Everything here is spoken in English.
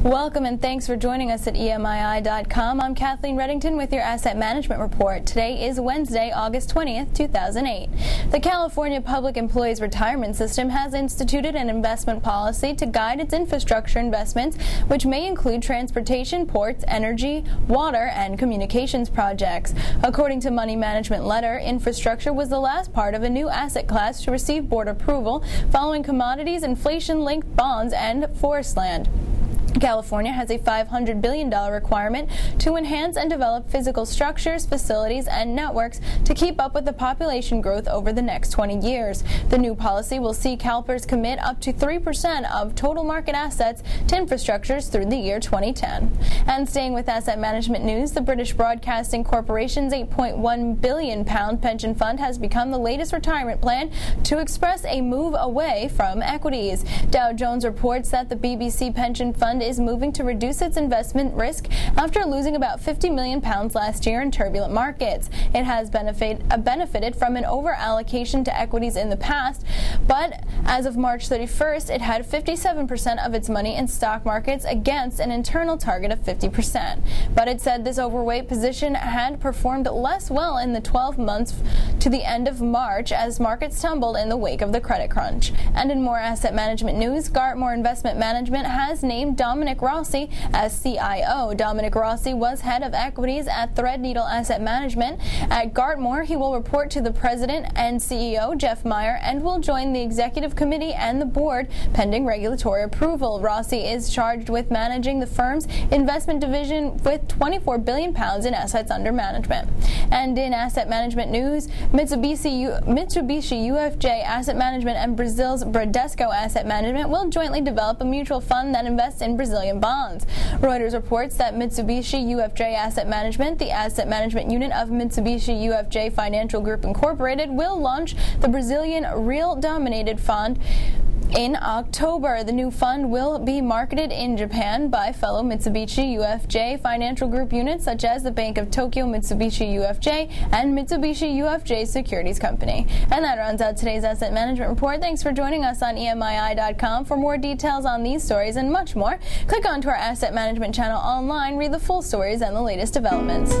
Welcome and thanks for joining us at EMII.com. I'm Kathleen Reddington with your Asset Management Report. Today is Wednesday, August 20th, 2008. The California Public Employees Retirement System has instituted an investment policy to guide its infrastructure investments, which may include transportation, ports, energy, water, and communications projects. According to Money Management Letter, infrastructure was the last part of a new asset class to receive board approval following commodities, inflation-linked bonds, and forest land. California has a $500 billion requirement to enhance and develop physical structures, facilities, and networks to keep up with the population growth over the next 20 years. The new policy will see CalPERS commit up to 3% of total market assets to infrastructures through the year 2010. And staying with asset management news, the British Broadcasting Corporation's £8.1 billion pension fund has become the latest retirement plan to express a move away from equities. Dow Jones reports that the BBC pension fund is moving to reduce its investment risk after losing about £50 million last year in turbulent markets. It has benefited from an over-allocation to equities in the past, but as of March 31st, it had 57% of its money in stock markets against an internal target of 50%. But it said this overweight position had performed less well in the 12 months to the end of March as markets tumbled in the wake of the credit crunch. And in more asset management news, Gartmore Investment Management has named Dominic Rossi as CIO. Dominic Rossi was head of equities at Threadneedle Asset Management. At Gartmore, he will report to the president and CEO, Jeff Meyer, and will join the executive committee and the board pending regulatory approval. Rossi is charged with managing the firm's investment division with £24 billion in assets under management. And in asset management news, Mitsubishi UFJ Asset Management and Brazil's Bradesco Asset Management will jointly develop a mutual fund that invests in Brazilian bonds. Reuters reports that Mitsubishi UFJ Asset Management, the asset management unit of Mitsubishi UFJ Financial Group Incorporated, will launch the Brazilian Real-Dominated Fund in October. The new fund will be marketed in Japan by fellow Mitsubishi UFJ Financial Group units such as the Bank of Tokyo Mitsubishi UFJ and Mitsubishi UFJ Securities Company. And that rounds out today's Asset Management Report. Thanks for joining us on EMII.com. For more details on these stories and much more, click onto our Asset Management channel online, read the full stories and the latest developments.